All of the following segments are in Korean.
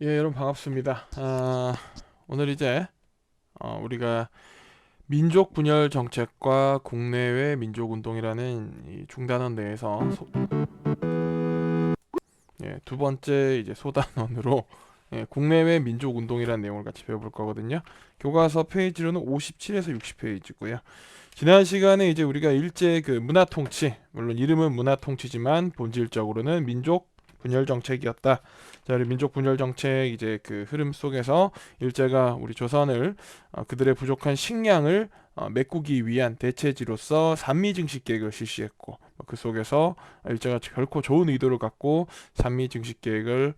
예, 여러분 반갑습니다. 오늘 이제 우리가 민족 분열 정책과 국내외 민족 운동이라는 이 중단원 내에서 두 번째 이제 소단원으로 국내외 민족 운동이라는 내용을 같이 배워볼 거거든요. 교과서 페이지로는 57에서 60페이지고요. 지난 시간에 이제 우리가 일제 그 문화 통치, 물론 이름은 문화 통치지만 본질적으로는 민족 분열 정책이었다. 자, 우리 민족 분열 정책 이제 그 흐름 속에서 일제가 우리 조선을 그들의 부족한 식량을 메꾸기 위한 대체지로서 산미 증식 계획을 실시했고, 그 속에서 일제가 결코 좋은 의도를 갖고 산미 증식 계획을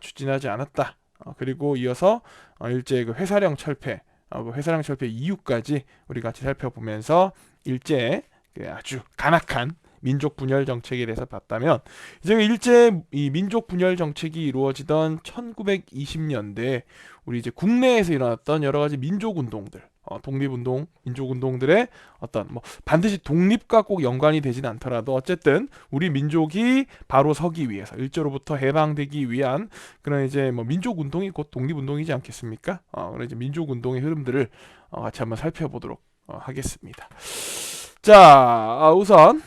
추진하지 않았다. 그리고 이어서 일제의 그 회사령 철폐, 그 회사령 철폐 이유까지 우리 같이 살펴보면서 일제의 그 아주 간악한 민족 분열 정책에 대해서 봤다면, 이제 일제 이 민족 분열 정책이 이루어지던 1920년대 우리 이제 국내에서 일어났던 여러 가지 민족 운동들, 독립운동, 민족운동들의 어떤 뭐 반드시 독립과 꼭 연관이 되진 않더라도 어쨌든 우리 민족이 바로 서기 위해서 일제로부터 해방되기 위한 그런 이제 뭐 민족운동이 곧 독립운동이지 않겠습니까? 그런 이제 민족운동의 흐름들을 같이 한번 살펴보도록 하겠습니다. 자, 우선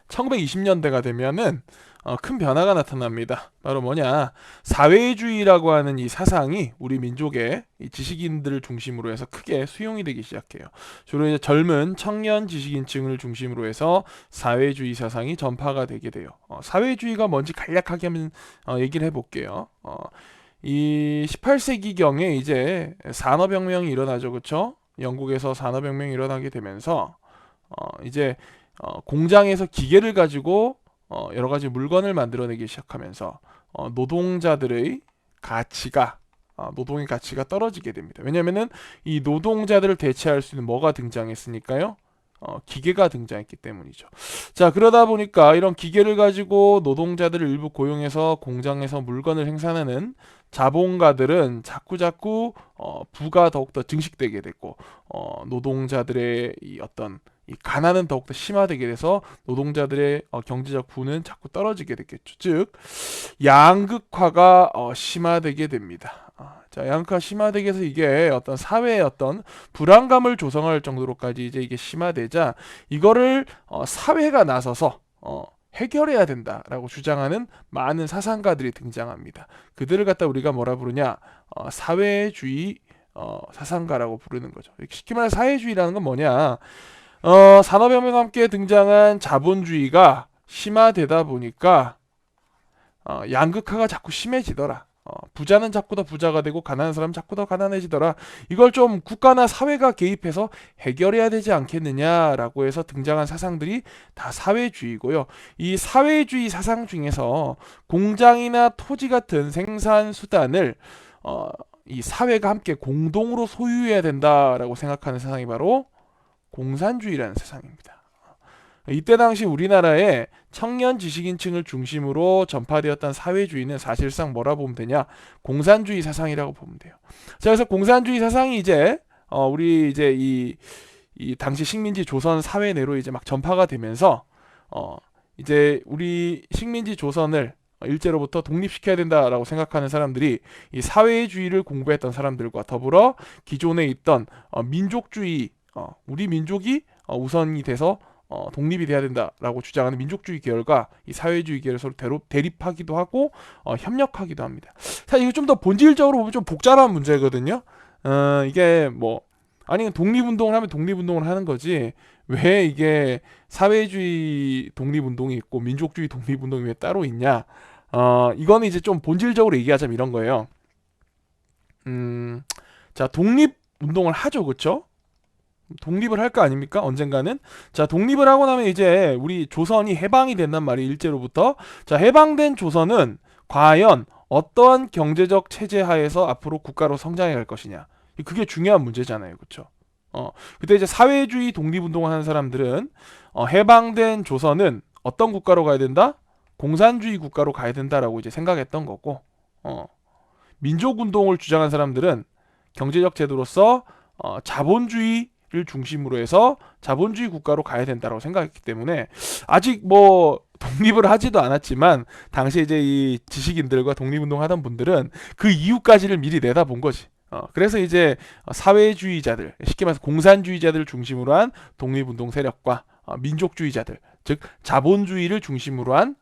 1920년대가 되면은 큰 변화가 나타납니다. 바로 뭐냐, 사회주의라고 하는 이 사상이 우리 민족의 이 지식인들을 중심으로 해서 크게 수용이 되기 시작해요. 주로 이제 젊은 청년 지식인층을 중심으로 해서 사회주의 사상이 전파가 되게 돼요. 사회주의가 뭔지 간략하게 한번 얘기를 해볼게요. 이 18세기경에 이제 산업혁명이 일어나죠, 그렇죠? 영국에서 산업혁명이 일어나게 되면서 이제 공장에서 기계를 가지고 여러 가지 물건을 만들어내기 시작하면서 노동자들의 가치가 노동의 가치가 떨어지게 됩니다. 왜냐하면은 이 노동자들을 대체할 수 있는 뭐가 등장했으니까요. 기계가 등장했기 때문이죠. 자, 그러다 보니까 이런 기계를 가지고 노동자들을 일부 고용해서 공장에서 물건을 생산하는 자본가들은 자꾸자꾸 부가 더욱더 증식되게 됐고, 노동자들의 이 어떤 이 가난은 더욱더 심화되게 돼서 노동자들의 경제적 부는 자꾸 떨어지게 됐겠죠. 즉 양극화가 심화되게 됩니다. 자, 양극화 심화되게 해서 이게 어떤 사회의 어떤 불안감을 조성할 정도로까지 이제 이게 심화되자 이거를 사회가 나서서 해결해야 된다라고 주장하는 많은 사상가들이 등장합니다. 그들을 갖다 우리가 뭐라 부르냐? 사회주의 사상가라고 부르는 거죠. 쉽게 말해 사회주의라는 건 뭐냐? 산업혁명과 함께 등장한 자본주의가 심화되다 보니까 양극화가 자꾸 심해지더라. 부자는 자꾸 더 부자가 되고 가난한 사람은 자꾸 더 가난해지더라. 이걸 좀 국가나 사회가 개입해서 해결해야 되지 않겠느냐라고 해서 등장한 사상들이 다 사회주의고요. 이 사회주의 사상 중에서 공장이나 토지 같은 생산 수단을 이 사회가 함께 공동으로 소유해야 된다라고 생각하는 사상이 바로 공산주의라는 세상입니다. 이때 당시 우리나라의 청년 지식인층을 중심으로 전파되었던 사회주의는 사실상 뭐라 보면 되냐? 공산주의 사상이라고 보면 돼요. 자, 그래서 공산주의 사상이 이제 우리 이제 이 당시 식민지 조선 사회 내로 이제 막 전파가 되면서 이제 우리 식민지 조선을 일제로부터 독립시켜야 된다라고 생각하는 사람들이 이 사회주의를 공부했던 사람들과 더불어 기존에 있던 민족주의, 우리 민족이 우선이 돼서 독립이 돼야 된다라고 주장하는 민족주의 계열과 이 사회주의 계열을 서로 대립하기도 하고 협력하기도 합니다. 자, 이거 좀 더 본질적으로 보면 좀 복잡한 문제거든요. 이게 뭐 아니 독립운동을 하면 독립운동을 하는 거지 왜 이게 사회주의 독립운동이 있고 민족주의 독립운동이 왜 따로 있냐? 이거는 이제 좀 본질적으로 얘기하자면 이런 거예요. 자, 독립운동을 하죠, 그렇죠? 독립을 할 거 아닙니까? 언젠가는. 자, 독립을 하고 나면 이제 우리 조선이 해방이 된단 말이에요. 일제로부터. 자, 해방된 조선은 과연 어떠한 경제적 체제 하에서 앞으로 국가로 성장해 갈 것이냐. 그게 중요한 문제잖아요. 그렇죠? 그때 이제 사회주의 독립운동을 하는 사람들은 해방된 조선은 어떤 국가로 가야 된다? 공산주의 국가로 가야 된다라고 이제 생각했던 거고, 민족운동을 주장한 사람들은 경제적 제도로서 자본주의를 중심으로 해서 자본주의 국가로 가야 된다고 생각했기 때문에 아직 뭐 독립을 하지도 않았지만 당시 이제 이 지식인들과 독립운동 하던 분들은 그 이후까지를 미리 내다본 거지. 그래서 이제 사회주의자들, 쉽게 말해서 공산주의자들을 중심으로 한 독립운동 세력과 민족주의자들, 즉 자본주의를 중심으로 한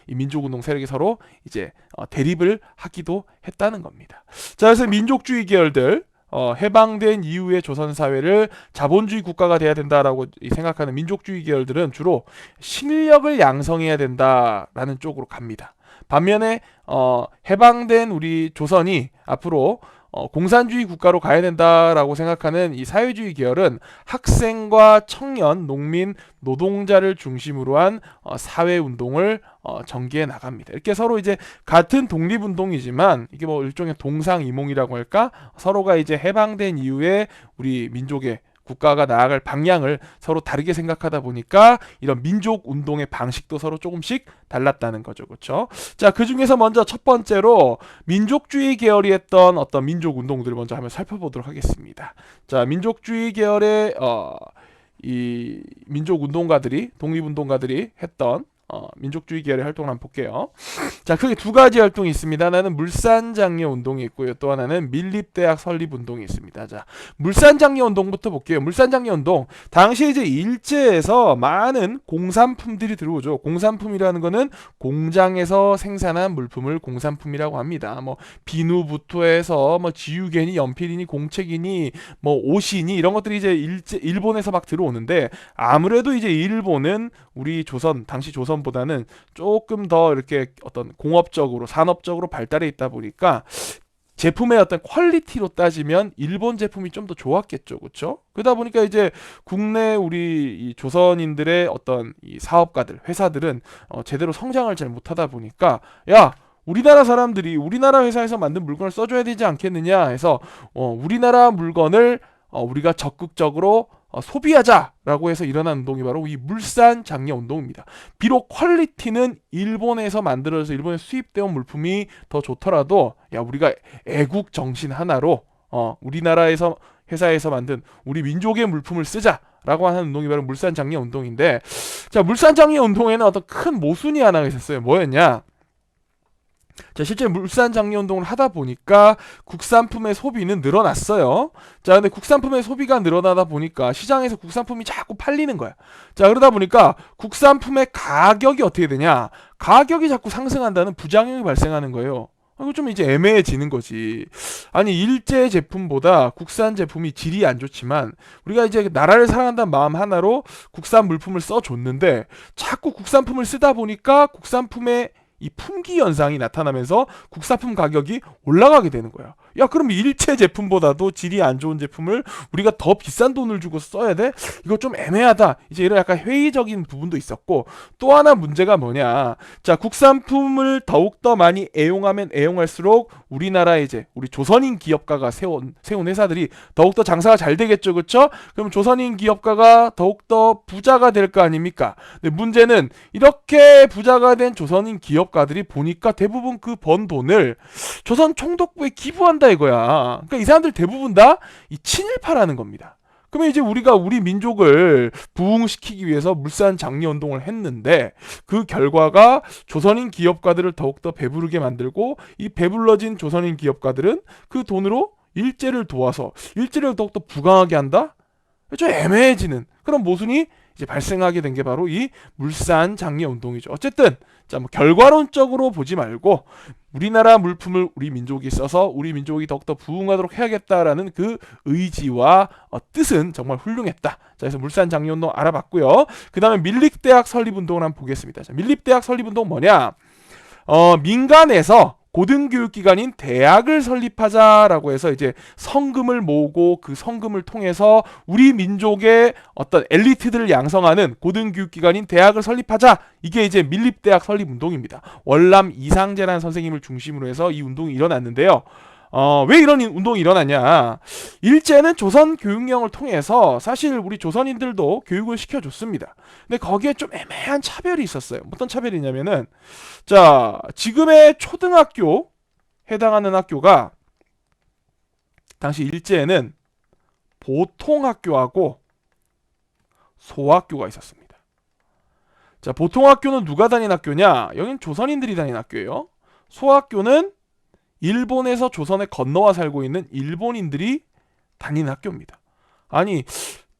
이 민족운동 세력이 서로 이제 대립을 하기도 했다는 겁니다. 자, 그래서 민족주의 계열들 해방된 이후의 조선 사회를 자본주의 국가가 돼야 된다라고 생각하는 민족주의 계열들은 주로 실력을 양성해야 된다라는 쪽으로 갑니다. 반면에 해방된 우리 조선이 앞으로 공산주의 국가로 가야 된다라고 생각하는 이 사회주의 계열은 학생과 청년, 농민, 노동자를 중심으로 한 사회 운동을 전개해 나갑니다. 이렇게 서로 이제 같은 독립 운동이지만 이게 뭐 일종의 동상이몽이라고 할까? 서로가 이제 해방된 이후에 우리 민족의 국가가 나아갈 방향을 서로 다르게 생각하다 보니까 이런 민족 운동의 방식도 서로 조금씩 달랐다는 거죠. 그렇죠? 자, 그 중에서 먼저 첫 번째로 민족주의 계열이 했던 어떤 민족 운동들을 먼저 한번 살펴보도록 하겠습니다. 자, 민족주의 계열의 이 민족 운동가들이 독립 운동가들이 했던 민족주의 계열의 활동을 한번 볼게요. 자, 크게 두 가지 활동이 있습니다. 하나는 물산장려 운동이 있고요. 또 하나는 밀립대학 설립 운동이 있습니다. 자, 물산장려 운동부터 볼게요. 물산장려 운동. 당시 이제 일제에서 많은 공산품들이 들어오죠. 공산품이라는 거는 공장에서 생산한 물품을 공산품이라고 합니다. 뭐 비누부터 해서 뭐 지우개니 연필이니 공책이니 뭐 옷이니 이런 것들이 이제 일본에서 막 들어오는데 아무래도 이제 일본은 우리 조선 당시 조선보다는 조금 더 이렇게 어떤 공업적으로 산업적으로 발달해 있다 보니까 제품의 어떤 퀄리티로 따지면 일본 제품이 좀 더 좋았겠죠, 그렇죠? 그러다 보니까 이제 국내 우리 이 조선인들의 어떤 이 사업가들, 회사들은 제대로 성장을 잘 못하다 보니까 야, 우리나라 사람들이 우리나라 회사에서 만든 물건을 써줘야 되지 않겠느냐 해서 우리나라 물건을 우리가 적극적으로 소비하자라고 해서 일어난 운동이 바로 이 물산 장려 운동입니다. 비록 퀄리티는 일본에서 만들어져서 일본에 수입되어 온 물품이 더 좋더라도 야, 우리가 애국 정신 하나로 우리나라에서 회사에서 만든 우리 민족의 물품을 쓰자라고 하는 운동이 바로 물산 장려 운동인데, 자, 물산 장려 운동에는 어떤 큰 모순이 하나가 있었어요. 뭐였냐? 자, 실제 물산 장려 운동을 하다 보니까 국산품의 소비는 늘어났어요. 자, 근데 국산품의 소비가 늘어나다 보니까 시장에서 국산품이 자꾸 팔리는 거야. 자, 그러다 보니까 국산품의 가격이 어떻게 되냐? 가격이 자꾸 상승한다는 부작용이 발생하는 거예요. 이거 좀 이제 애매해지는 거지. 아니, 일제 제품보다 국산 제품이 질이 안 좋지만 우리가 이제 나라를 사랑한다는 마음 하나로 국산 물품을 써줬는데 자꾸 국산품을 쓰다 보니까 국산품의 이 품귀 현상이 나타나면서 국산품 가격이 올라가게 되는 거야. 야, 그럼 일체 제품보다도 질이 안 좋은 제품을 우리가 더 비싼 돈을 주고 써야 돼? 이거 좀 애매하다. 이제 이런 약간 회의적인 부분도 있었고, 또 하나 문제가 뭐냐? 자, 국산품을 더욱더 많이 애용하면 애용할수록 우리나라 이제 우리 조선인 기업가가 세운 회사들이 더욱더 장사가 잘 되겠죠, 그렇죠? 그럼 조선인 기업가가 더욱더 부자가 될 거 아닙니까? 근데 문제는 이렇게 부자가 된 조선인 기업가들이 보니까 대부분 그 번 돈을 조선 총독부에 기부한다 이거야. 그러니까 이 사람들 대부분 다 이 친일파라는 겁니다. 그러면 이제 우리가 우리 민족을 부흥시키기 위해서 물산 장려 운동을 했는데 그 결과가 조선인 기업가들을 더욱더 배부르게 만들고 이 배불러진 조선인 기업가들은 그 돈으로 일제를 도와서 일제를 더욱더 부강하게 한다? 좀 애매해지는 그런 모순이 이제 발생하게 된 게 바로 이 물산 장려 운동이죠. 어쨌든 자, 뭐 결과론적으로 보지 말고 우리나라 물품을 우리 민족이 써서 우리 민족이 더욱더 부흥하도록 해야겠다라는 그 의지와 뜻은 정말 훌륭했다. 자, 그래서 물산 장려 운동 알아봤고요. 그 다음에 밀립대학 설립 운동을 한번 보겠습니다. 자, 밀립대학 설립 운동 뭐냐? 민간에서 고등교육기관인 대학을 설립하자라고 해서 이제 성금을 모으고 그 성금을 통해서 우리 민족의 어떤 엘리트들을 양성하는 고등교육기관인 대학을 설립하자. 이게 이제 밀립대학 설립 운동입니다. 월남 이상재라는 선생님을 중심으로 해서 이 운동이 일어났는데요. 왜 이런 운동이 일어났냐? 일제는 조선 교육령을 통해서 사실 우리 조선인들도 교육을 시켜줬습니다. 근데 거기에 좀 애매한 차별이 있었어요. 어떤 차별이냐면은, 자, 지금의 초등학교 해당하는 학교가 당시 일제에는 보통학교하고 소학교가 있었습니다. 자, 보통 학교는 누가 다닌 학교냐? 여긴 조선인들이 다닌 학교예요. 소학교는 일본에서 조선에 건너와 살고 있는 일본인들이 다니는 학교입니다. 아니,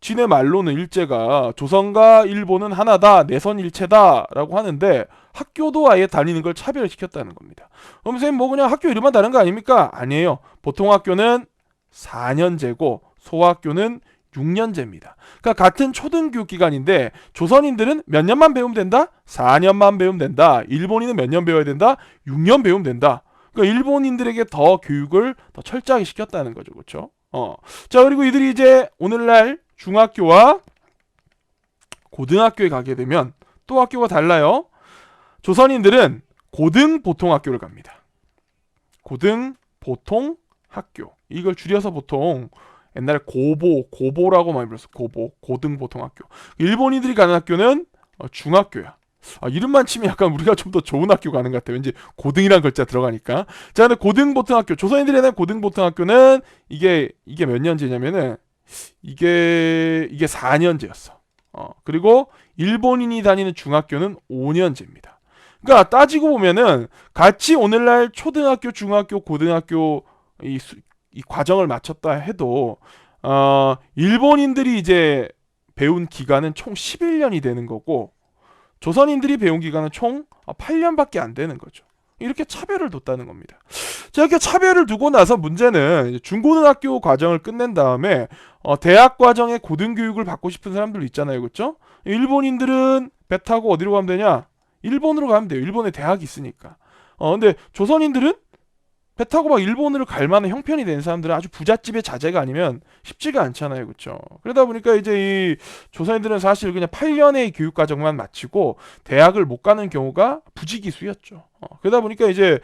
지네 말로는 일제가 조선과 일본은 하나다, 내선일체다라고 하는데 학교도 아예 다니는 걸 차별시켰다는 겁니다. 그럼 선생님 뭐 그냥 학교 이름만 다른 거 아닙니까? 아니에요. 보통 학교는 4년제고 소학교는 6년제입니다. 그러니까 같은 초등교육 기간인데 조선인들은 몇 년만 배우면 된다? 4년만 배우면 된다. 일본인은 몇 년 배워야 된다? 6년 배우면 된다. 그러니까 일본인들에게 더 교육을 더 철저하게 시켰다는 거죠. 그렇죠? 자, 그리고 이들이 이제 오늘날 중학교와 고등학교에 가게 되면 또 학교가 달라요. 조선인들은 고등보통학교를 갑니다. 고등보통학교. 이걸 줄여서 보통 옛날에 고보라고 많이 불렀어. 고등보통학교. 일본인들이 가는 학교는 중학교야. 이름만 치면 약간 우리가 좀 더 좋은 학교 가는 것 같아. 왠지 고등이란 글자 들어가니까. 자, 근데 고등보통학교, 조선인들이 다니는 고등보통학교는 이게 몇 년제냐면은 이게 4년제였어. 그리고 일본인이 다니는 중학교는 5년제입니다. 그러니까 따지고 보면은 같이 오늘날 초등학교, 중학교, 고등학교 이 과정을 마쳤다 해도 일본인들이 이제 배운 기간은 총 11년이 되는 거고 조선인들이 배운 기간은 총 8년밖에 안 되는 거죠. 이렇게 차별을 뒀다는 겁니다. 자, 이렇게 차별을 두고 나서 문제는 중고등학교 과정을 끝낸 다음에 대학 과정의 고등교육을 받고 싶은 사람들 있잖아요. 그렇죠? 일본인들은 배 타고 어디로 가면 되냐? 일본으로 가면 돼요. 일본에 대학이 있으니까. 근데 조선인들은 배 타고 막 일본으로 갈 만한 형편이 된 사람들은 아주 부잣집의 자제가 아니면 쉽지가 않잖아요. 그렇죠? 그러다 보니까 이제 이 조선인들은 사실 그냥 8년의 교육 과정만 마치고 대학을 못 가는 경우가 부지기수였죠. 그러다 보니까 이제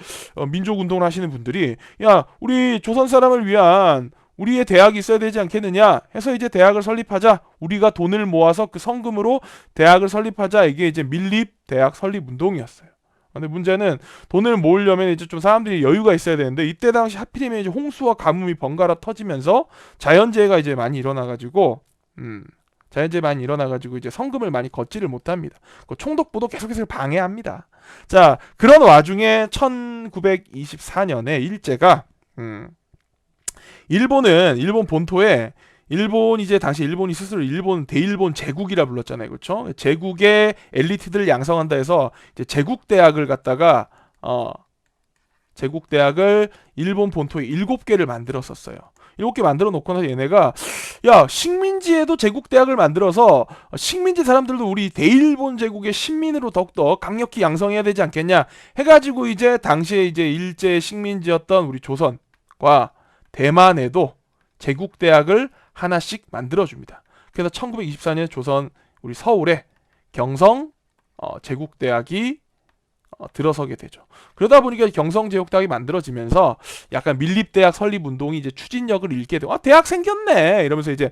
민족 운동을 하시는 분들이 야, 우리 조선 사람을 위한 우리의 대학이 있어야 되지 않겠느냐 해서 이제 대학을 설립하자. 우리가 돈을 모아서 그 성금으로 대학을 설립하자. 이게 이제 밀립 대학 설립 운동이었어요. 근데 문제는 돈을 모으려면 이제 좀 사람들이 여유가 있어야 되는데 이때 당시 하필이면 이제 홍수와 가뭄이 번갈아 터지면서 자연재해가 이제 많이 일어나가지고 이제 성금을 많이 걷지를 못합니다. 그 총독부도 계속해서 방해합니다. 자, 그런 와중에 1924년에 일제가 일본 본토에 당시 일본이 스스로 대일본 제국이라 불렀잖아요. 그렇죠? 제국의 엘리트들을 양성한다 해서 이제 제국대학을 갖다가 제국대학을 일본 본토에 7개를 만들었었어요. 7개 만들어 놓고 나서 얘네가 야, 식민지에도 제국대학을 만들어서 식민지 사람들도 우리 대일본 제국의 식민으로 더욱더 강력히 양성해야 되지 않겠냐 해가지고 이제 당시에 이제 일제 식민지였던 우리 조선과 대만에도 제국대학을 하나씩 만들어줍니다. 그래서 1924년 조선 우리 서울에 경성 제국대학이 들어서게 되죠. 그러다 보니까 경성제국대학이 만들어지면서 약간 밀립대학 설립운동이 이제 추진력을 잃게 되고 대학 생겼네 이러면서 이제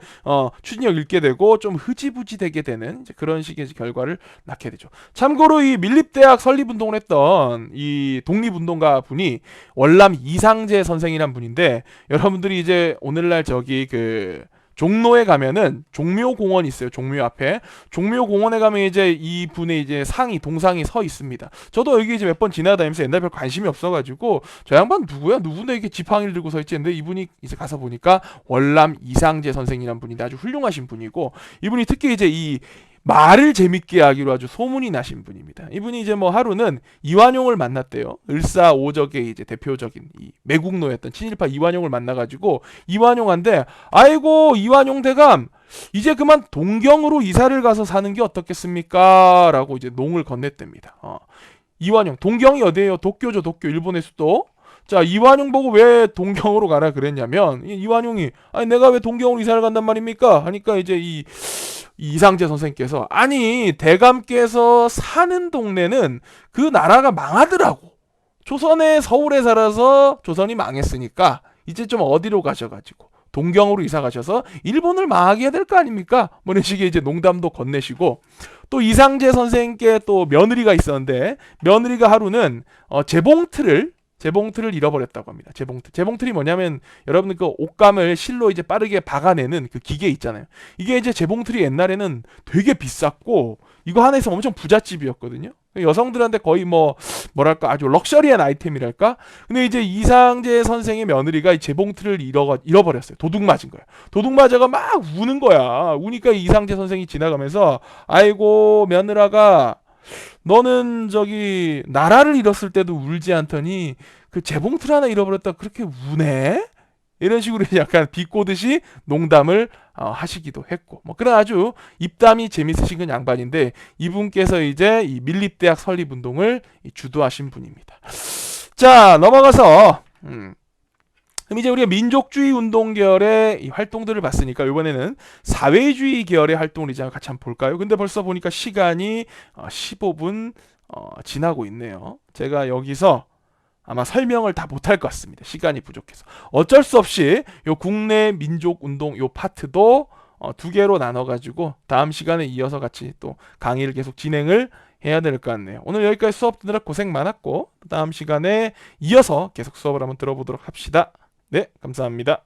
추진력 잃게 되고 좀 흐지부지 되게 되는 이제 그런 식의 결과를 낳게 되죠. 참고로 이 밀립대학 설립운동을 했던 이 독립운동가 분이 월남 이상재 선생이란 분인데 여러분들이 이제 오늘날 저기 그 종로에 가면은 종묘공원이 있어요. 종묘 앞에. 종묘공원에 가면 이제 이 분의 이제 동상이 서 있습니다. 저도 여기 이제 몇 번 지나다니면서 옛날 별 관심이 없어가지고 저 양반 누구야? 누군데 이렇게 지팡이를 들고 서 있지? 근데 이분이 이제 가서 보니까 월남 이상재 선생이란 분인데 아주 훌륭하신 분이고 이분이 특히 이제 이 말을 재밌게 하기로 아주 소문이 나신 분입니다. 이분이 이제 뭐 하루는 이완용을 만났대요. 을사오적의 이제 대표적인 이 매국노였던 친일파 이완용을 만나가지고 이완용한테 아이고 이완용 대감 이제 그만 동경으로 이사를 가서 사는 게 어떻겠습니까? 라고 이제 농을 건넸답니다. 이완용 동경이 어디예요? 도쿄죠. 도쿄 일본의 수도. 자, 이완용 보고 왜 동경으로 가라 그랬냐면 이완용이 아니 내가 왜 동경으로 이사를 간단 말입니까? 하니까 이제 이상재 선생님께서 아니 대감께서 사는 동네는 그 나라가 망하더라고. 조선에 서울에 살아서 조선이 망했으니까 이제 좀 어디로 가셔가지고 동경으로 이사 가셔서 일본을 망하게 해야 될 거 아닙니까? 뭐 이런 식의 이제 농담도 건네시고 또 이상재 선생님께 또 며느리가 있었는데 며느리가 하루는 재봉틀을 잃어버렸다고 합니다. 재봉틀이 뭐냐면 여러분들 그 옷감을 실로 이제 빠르게 박아내는 그 기계 있잖아요. 이게 이제 재봉틀이 옛날에는 되게 비쌌고 이거 하나 있으면 엄청 부잣집이었거든요. 여성들한테 거의 뭐랄까 아주 럭셔리한 아이템이랄까. 근데 이제 이상재 선생의 며느리가 이 재봉틀을 잃어버렸어요. 도둑 맞은 거야. 도둑 맞아가 막 우는 거야. 우니까 이상재 선생이 지나가면서 아이고 며느라가 너는 저기 나라를 잃었을 때도 울지 않더니 그 재봉틀 하나 잃어버렸다 그렇게 우네? 이런 식으로 약간 비꼬듯이 농담을 하시기도 했고 그런 아주 입담이 재밌으신 양반인데 이분께서 이제 이 밀립대학 설립운동을 주도하신 분입니다. 자 넘어가서 그럼 이제 우리가 민족주의 운동 계열의 이 활동들을 봤으니까 이번에는 사회주의 계열의 활동을 이제 같이 한번 볼까요? 근데 벌써 보니까 시간이 15분 지나고 있네요. 제가 여기서 아마 설명을 다 못할 것 같습니다. 시간이 부족해서. 어쩔 수 없이 요 국내 민족 운동 요 파트도 두 개로 나눠가지고 다음 시간에 이어서 같이 또 강의를 계속 진행을 해야 될 것 같네요. 오늘 여기까지 수업 듣느라 고생 많았고 다음 시간에 이어서 계속 수업을 한번 들어보도록 합시다. 네, 감사합니다.